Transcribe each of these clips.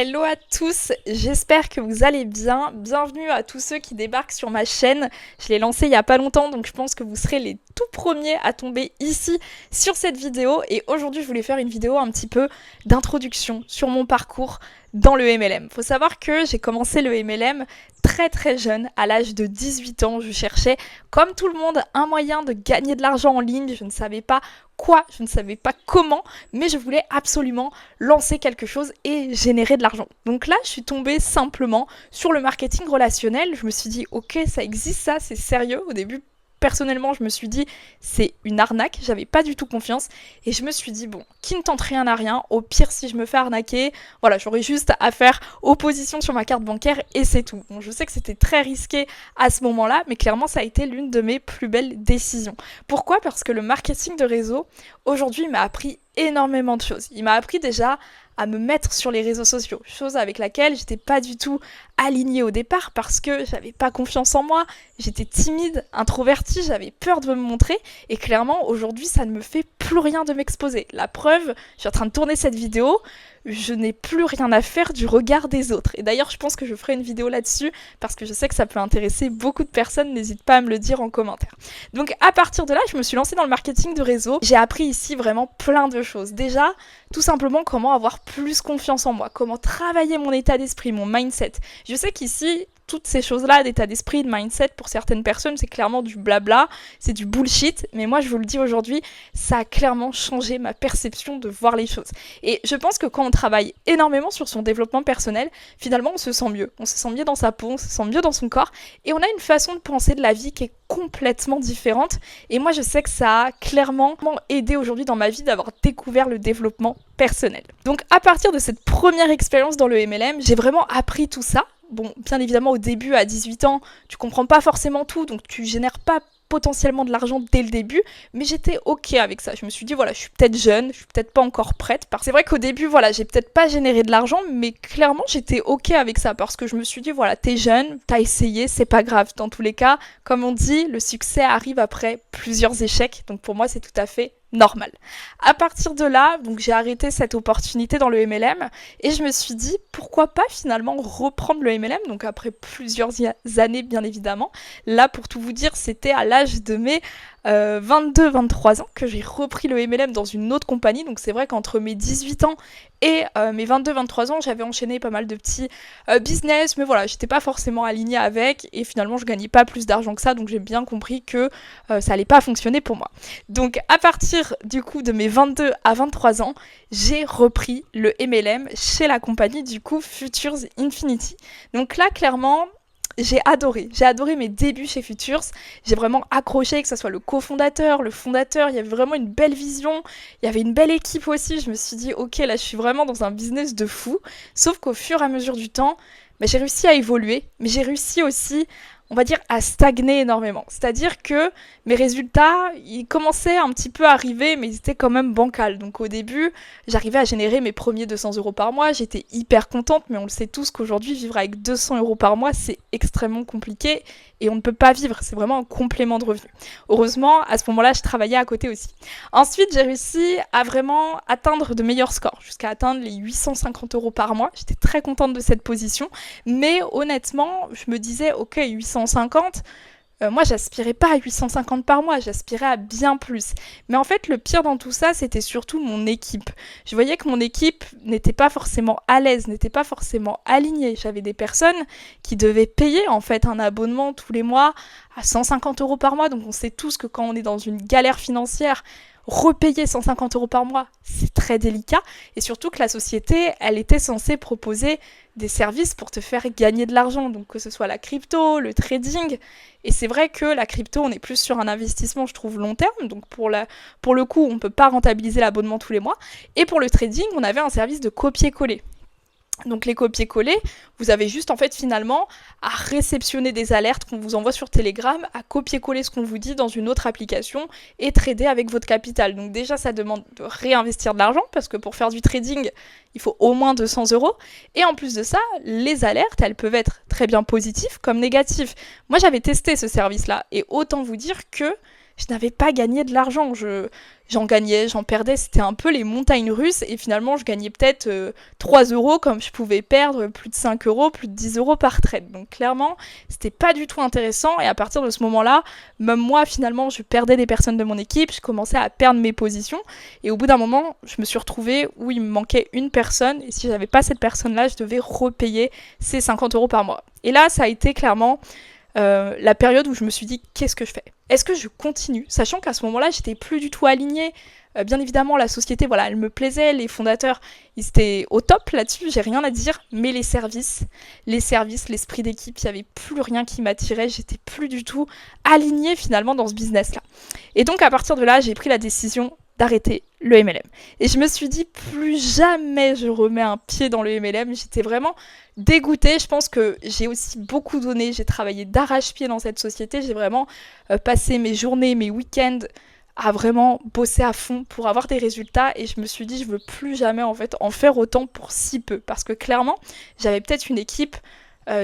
Hello à tous, j'espère que vous allez bien. Bienvenue à tous ceux qui débarquent sur ma chaîne. Je l'ai lancée il y a pas longtemps, donc je pense que vous serez les tout premiers à tomber ici sur cette vidéo. Et aujourd'hui, je voulais faire une vidéo un petit peu d'introduction sur mon parcours dans le MLM. Faut savoir que j'ai commencé le MLM très jeune, à l'âge de 18 ans. Je cherchais, comme tout le monde, un moyen de gagner de l'argent en ligne. Je ne savais pas quoi, je ne savais pas comment, mais je voulais absolument lancer quelque chose et générer de l'argent. Donc là, je suis tombée simplement sur le marketing relationnel. Je me suis dit, ok, ça existe, ça, c'est sérieux. Au début, personnellement, je me suis dit, c'est une arnaque. J'avais pas du tout confiance. Et je me suis dit, bon, qui ne tente rien à rien. Au pire, si je me fais arnaquer, voilà, j'aurais juste à faire opposition sur ma carte bancaire et c'est tout. Bon, je sais que c'était très risqué à ce moment-là, mais clairement, ça a été l'une de mes plus belles décisions. Pourquoi ? Parce que le marketing de réseau, aujourd'hui, m'a appris énormément de choses. Il m'a appris déjà à me mettre sur les réseaux sociaux, chose avec laquelle j'étais pas du tout alignée au départ parce que j'avais pas confiance en moi, j'étais timide, introvertie, j'avais peur de me montrer et clairement aujourd'hui ça ne me fait plus rien de m'exposer. La preuve, je suis en train de tourner cette vidéo, je n'ai plus rien à faire du regard des autres. Et d'ailleurs, je pense que je ferai une vidéo là-dessus parce que je sais que ça peut intéresser beaucoup de personnes. N'hésite pas à me le dire en commentaire. Donc, à partir de là, je me suis lancée dans le marketing de réseau. J'ai appris ici vraiment plein de choses. Déjà, tout simplement, comment avoir plus confiance en moi, comment travailler mon état d'esprit, mon mindset. Je sais qu'ici, toutes ces choses-là, d'état d'esprit, de mindset, pour certaines personnes, c'est clairement du blabla, c'est du bullshit. Mais moi, je vous le dis aujourd'hui, ça a clairement changé ma perception de voir les choses. Et je pense que quand on travaille énormément sur son développement personnel, finalement, on se sent mieux. On se sent mieux dans sa peau, on se sent mieux dans son corps. Et on a une façon de penser de la vie qui est complètement différente. Et moi, je sais que ça a clairement aidé aujourd'hui dans ma vie d'avoir découvert le développement personnel. Donc, à partir de cette première expérience dans le MLM, j'ai vraiment appris tout ça. Bon, bien évidemment, au début, à 18 ans, tu comprends pas forcément tout, donc tu génères pas potentiellement de l'argent dès le début, mais j'étais ok avec ça. Je me suis dit, voilà, je suis peut-être jeune, je suis peut-être pas encore prête. C'est vrai qu'au début, voilà, j'ai peut-être pas généré de l'argent, mais clairement, j'étais ok avec ça, parce que je me suis dit, voilà, t'es jeune, t'as essayé, c'est pas grave. Dans tous les cas, comme on dit, le succès arrive après plusieurs échecs, donc pour moi, c'est tout à fait normal. À partir de là, donc j'ai arrêté cette opportunité dans le MLM et je me suis dit pourquoi pas finalement reprendre le MLM, donc après plusieurs années bien évidemment. Là pour tout vous dire, c'était à l'âge de mes 22-23 ans que j'ai repris le MLM dans une autre compagnie, donc c'est vrai qu'entre mes 18 ans et mes 22-23 ans, j'avais enchaîné pas mal de petits business, mais voilà, j'étais pas forcément alignée avec et finalement je gagnais pas plus d'argent que ça, donc j'ai bien compris que ça allait pas fonctionner pour moi. Donc à partir du coup de mes 22 à 23 ans, j'ai repris le MLM chez la compagnie du coup Futures Infinity. Donc là clairement, j'ai adoré mes débuts chez Futures, j'ai vraiment accroché, que ce soit le cofondateur, le fondateur, il y avait vraiment une belle vision, il y avait une belle équipe aussi, je me suis dit ok là je suis vraiment dans un business de fou, sauf qu'au fur et à mesure du temps, j'ai réussi à évoluer, mais j'ai réussi aussi, on va dire, à stagner énormément. C'est-à-dire que mes résultats, ils commençaient un petit peu à arriver, mais ils étaient quand même bancals. Donc au début, j'arrivais à générer mes premiers 200 euros par mois, j'étais hyper contente, mais on le sait tous qu'aujourd'hui, vivre avec 200 euros par mois, c'est extrêmement compliqué et on ne peut pas vivre, c'est vraiment un complément de revenu. Heureusement, à ce moment-là, je travaillais à côté aussi. Ensuite, j'ai réussi à vraiment atteindre de meilleurs scores, jusqu'à atteindre les 850 euros par mois. J'étais très contente de cette position, mais honnêtement, je me disais, ok, 850, moi, j'aspirais pas à 850 par mois, j'aspirais à bien plus. Mais en fait, le pire dans tout ça, c'était surtout mon équipe. Je voyais que mon équipe n'était pas forcément à l'aise, n'était pas forcément alignée. J'avais des personnes qui devaient payer en fait un abonnement tous les mois à 150 euros par mois. Donc on sait tous que quand on est dans une galère financière, repayer 150 euros par mois, c'est très délicat. Et surtout que la société, elle était censée proposer des services pour te faire gagner de l'argent. Donc que ce soit la crypto, le trading. Et c'est vrai que la crypto, on est plus sur un investissement, je trouve, long terme. Donc pour le coup, on ne peut pas rentabiliser l'abonnement tous les mois. Et pour le trading, on avait un service de copier-coller. Donc les copier-coller, vous avez juste en fait finalement à réceptionner des alertes qu'on vous envoie sur Telegram, à copier-coller ce qu'on vous dit dans une autre application et trader avec votre capital. Donc déjà ça demande de réinvestir de l'argent parce que pour faire du trading, il faut au moins 200 euros. Et en plus de ça, les alertes, elles peuvent être très bien positives comme négatives. Moi j'avais testé ce service-là et autant vous dire que je n'avais pas gagné de l'argent. J'en gagnais, j'en perdais, c'était un peu les montagnes russes, et finalement je gagnais peut-être 3 euros comme je pouvais perdre plus de 5 euros, plus de 10 euros par trade. Donc clairement, c'était pas du tout intéressant, et à partir de ce moment-là, même moi finalement je perdais des personnes de mon équipe, je commençais à perdre mes positions, et au bout d'un moment, je me suis retrouvée où il me manquait une personne, et si j'avais pas cette personne-là, je devais repayer ces 50 euros par mois. Et là, ça a été clairement la période où je me suis dit, qu'est-ce que je fais? Est-ce que je continue? Sachant qu'à ce moment-là, j'étais plus du tout alignée. Bien évidemment, la société, voilà, elle me plaisait, les fondateurs, ils étaient au top là-dessus, j'ai rien à dire, mais les services, l'esprit d'équipe, il n'y avait plus rien qui m'attirait, j'étais plus du tout alignée finalement dans ce business-là. Et donc à partir de là, j'ai pris la décision d'arrêter le MLM. Et je me suis dit, plus jamais je remets un pied dans le MLM. J'étais vraiment dégoûtée. Je pense que j'ai aussi beaucoup donné. J'ai travaillé d'arrache-pied dans cette société. J'ai vraiment passé mes journées, mes week-ends à vraiment bosser à fond pour avoir des résultats. Et je me suis dit, je veux plus jamais en fait en faire autant pour si peu. Parce que clairement, j'avais peut-être une équipe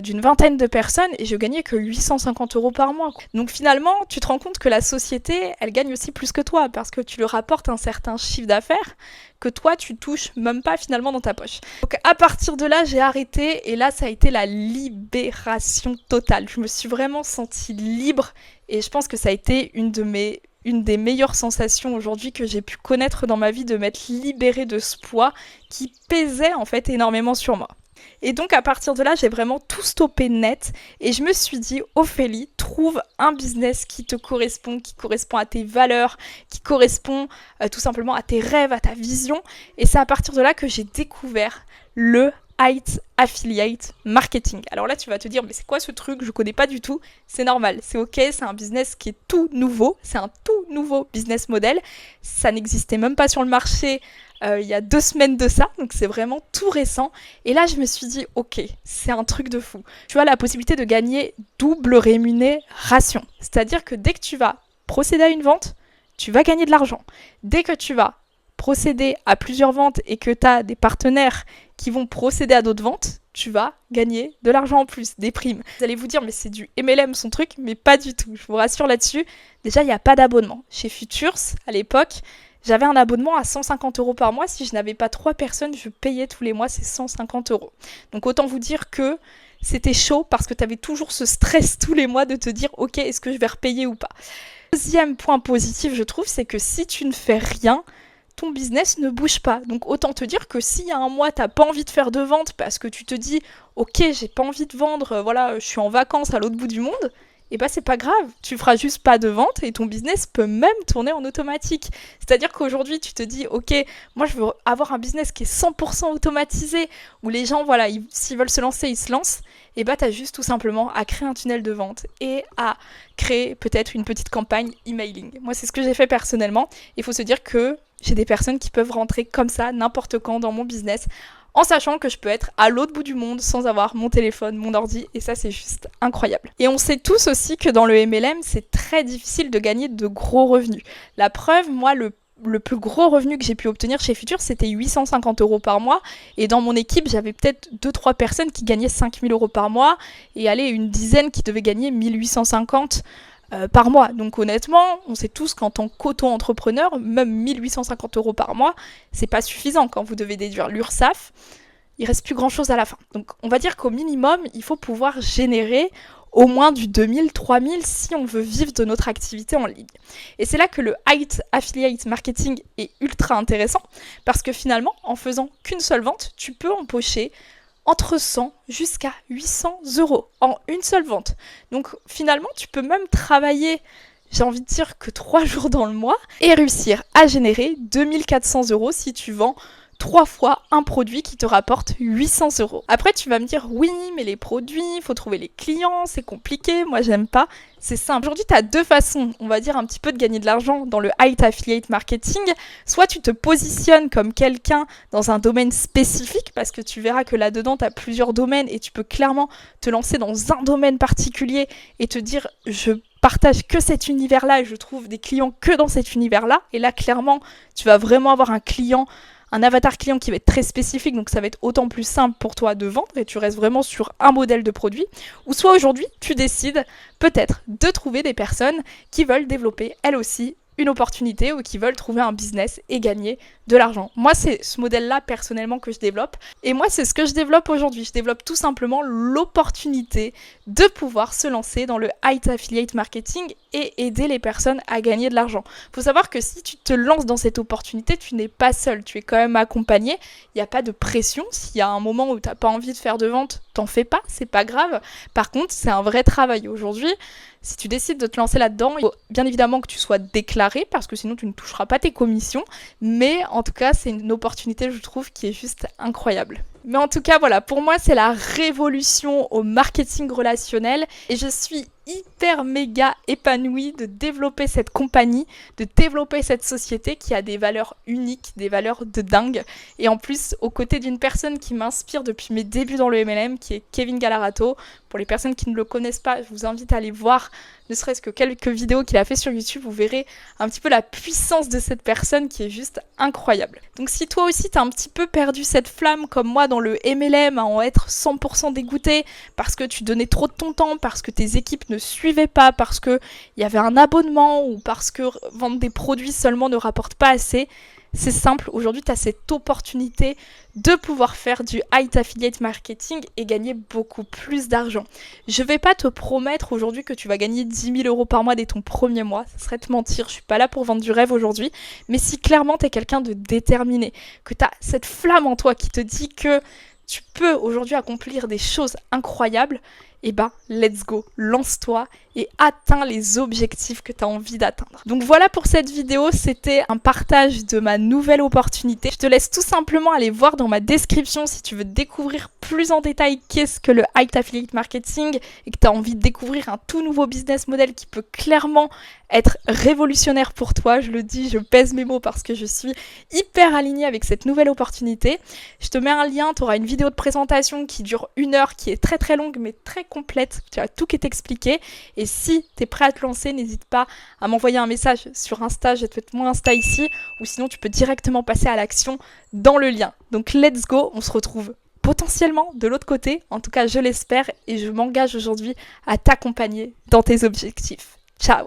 d'une vingtaine de personnes et je gagnais que 850 euros par mois. Donc finalement, tu te rends compte que la société, elle gagne aussi plus que toi parce que tu leur apportes un certain chiffre d'affaires que toi, tu touches même pas finalement dans ta poche. Donc à partir de là, j'ai arrêté et là, ça a été la libération totale. Je me suis vraiment sentie libre et je pense que ça a été une des meilleures sensations aujourd'hui que j'ai pu connaître dans ma vie, de m'être libérée de ce poids qui pesait en fait énormément sur moi. Et donc à partir de là, j'ai vraiment tout stoppé net et je me suis dit, Ophélie, trouve un business qui te correspond, qui correspond à tes valeurs, qui correspond tout simplement à tes rêves, à ta vision. Et c'est à partir de là que j'ai découvert le Height Affiliate Marketing. Alors là, tu vas te dire, mais c'est quoi ce truc? Je connais pas du tout. C'est normal, c'est ok, c'est un business qui est tout nouveau. C'est un tout nouveau business model. Ça n'existait même pas sur le marché il y a 2 semaines de ça, donc c'est vraiment tout récent. Et là, je me suis dit, ok, c'est un truc de fou. Tu as la possibilité de gagner double rémunération. C'est-à-dire que dès que tu vas procéder à une vente, tu vas gagner de l'argent. Dès que tu vas procéder à plusieurs ventes et que tu as des partenaires qui vont procéder à d'autres ventes, tu vas gagner de l'argent en plus, des primes. Vous allez vous dire, mais c'est du MLM son truc, mais pas du tout. Je vous rassure là-dessus. Déjà, il n'y a pas d'abonnement. Chez Futures, à l'époque, j'avais un abonnement à 150 euros par mois. Si je n'avais pas 3 personnes, je payais tous les mois ces 150 euros. Donc autant vous dire que c'était chaud parce que tu avais toujours ce stress tous les mois de te dire, ok, est-ce que je vais repayer ou pas? Deuxième point positif, je trouve, c'est que si tu ne fais rien, ton business ne bouge pas. Donc autant te dire que s'il y a un mois, tu n'as pas envie de faire de vente parce que tu te dis, ok, j'ai pas envie de vendre, voilà, je suis en vacances à l'autre bout du monde, et bah c'est pas grave, tu feras juste pas de vente et ton business peut même tourner en automatique. C'est-à-dire qu'aujourd'hui tu te dis, ok, moi je veux avoir un business qui est 100% automatisé, où les gens, voilà, s'ils veulent se lancer, ils se lancent, et bah t'as juste tout simplement à créer un tunnel de vente et à créer peut-être une petite campagne emailing. Moi c'est ce que j'ai fait personnellement. Il faut se dire que j'ai des personnes qui peuvent rentrer comme ça n'importe quand dans mon business, en sachant que je peux être à l'autre bout du monde sans avoir mon téléphone, mon ordi, et ça c'est juste incroyable. Et on sait tous aussi que dans le MLM, c'est très difficile de gagner de gros revenus. La preuve, moi, le plus gros revenu que j'ai pu obtenir chez Futures, c'était 850 euros par mois, et dans mon équipe, j'avais peut-être 2-3 personnes qui gagnaient 5000 euros par mois, et allez, une dizaine qui devaient gagner 1850 par mois. Donc honnêtement, on sait tous qu'en tant qu'auto-entrepreneur, même 1850 euros par mois, c'est pas suffisant quand vous devez déduire l'URSSAF. Il reste plus grand chose à la fin. Donc on va dire qu'au minimum, il faut pouvoir générer au moins du 2000, 3000 si on veut vivre de notre activité en ligne. Et c'est là que le Height Affiliate Marketing est ultra intéressant parce que finalement, en faisant qu'une seule vente, tu peux empocher entre 100 jusqu'à 800 euros en une seule vente. Donc finalement, tu peux même travailler, j'ai envie de dire que 3 jours dans le mois et réussir à générer 2400 euros si tu vends 3 fois un produit qui te rapporte 800 euros. Après, tu vas me dire, oui, mais les produits, il faut trouver les clients, c'est compliqué, moi j'aime pas. C'est simple. Aujourd'hui, tu as 2 façons, on va dire, un petit peu de gagner de l'argent dans le Height Affiliate Marketing. Soit tu te positionnes comme quelqu'un dans un domaine spécifique, parce que tu verras que là-dedans, tu as plusieurs domaines et tu peux clairement te lancer dans un domaine particulier et te dire, je partage que cet univers-là et je trouve des clients que dans cet univers-là. Et là, clairement, tu vas vraiment avoir un un avatar client qui va être très spécifique, donc ça va être autant plus simple pour toi de vendre et tu restes vraiment sur un modèle de produit. Ou soit aujourd'hui, tu décides peut-être de trouver des personnes qui veulent développer elles aussi une opportunité ou qui veulent trouver un business et gagner de l'argent. Moi, c'est ce modèle-là personnellement que je développe. Et moi, c'est ce que je développe aujourd'hui. Je développe tout simplement l'opportunité de pouvoir se lancer dans le High Affiliate Marketing et aider les personnes à gagner de l'argent. Il faut savoir que si tu te lances dans cette opportunité, tu n'es pas seul. Tu es quand même accompagné. Il n'y a pas de pression. S'il y a un moment où tu n'as pas envie de faire de vente, t'en fais pas. C'est pas grave. Par contre, c'est un vrai travail. Aujourd'hui, si tu décides de te lancer là-dedans, il faut bien évidemment que tu sois déclaré parce que sinon tu ne toucheras pas tes commissions. Mais en tout cas, c'est une opportunité, je trouve, qui est juste incroyable. Mais en tout cas, voilà, pour moi, c'est la révolution au marketing relationnel et je suis hyper méga épanouie de développer cette compagnie, de développer cette société qui a des valeurs uniques, des valeurs de dingue. Et en plus, aux côtés d'une personne qui m'inspire depuis mes débuts dans le MLM, qui est Kevin Galarato. Pour les personnes qui ne le connaissent pas, je vous invite à aller voir ne serait-ce que quelques vidéos qu'il a fait sur YouTube, vous verrez un petit peu la puissance de cette personne qui est juste incroyable. Donc si toi aussi t'as un petit peu perdu cette flamme comme moi dans le MLM, à en être 100% dégoûté parce que tu donnais trop de ton temps, parce que tes équipes ne suivaient pas, parce qu'il y avait un abonnement ou parce que vendre des produits seulement ne rapporte pas assez, c'est simple, aujourd'hui tu as cette opportunité de pouvoir faire du High Affiliate Marketing et gagner beaucoup plus d'argent. Je ne vais pas te promettre aujourd'hui que tu vas gagner 10 000 euros par mois dès ton premier mois, ça serait te mentir, je suis pas là pour vendre du rêve aujourd'hui, mais si clairement tu es quelqu'un de déterminé, que tu as cette flamme en toi qui te dit que tu peux aujourd'hui accomplir des choses incroyables, et ben let's go, lance-toi et atteins les objectifs que tu as envie d'atteindre. Donc voilà pour cette vidéo, c'était un partage de ma nouvelle opportunité. Je te laisse tout simplement aller voir dans ma description si tu veux découvrir plus en détail qu'est-ce que le High Affiliate Marketing et que tu as envie de découvrir un tout nouveau business model qui peut clairement être révolutionnaire pour toi. Je le dis, je pèse mes mots parce que je suis hyper alignée avec cette nouvelle opportunité. Je te mets un lien, tu auras une vidéo de présentation qui dure 1 heure, qui est très très longue mais très complète. Tu as tout qui est expliqué. Et si tu es prêt à te lancer, n'hésite pas à m'envoyer un message sur Insta, je vais te mettre mon Insta ici, ou sinon tu peux directement passer à l'action dans le lien. Donc let's go, on se retrouve potentiellement de l'autre côté, en tout cas je l'espère, et je m'engage aujourd'hui à t'accompagner dans tes objectifs. Ciao!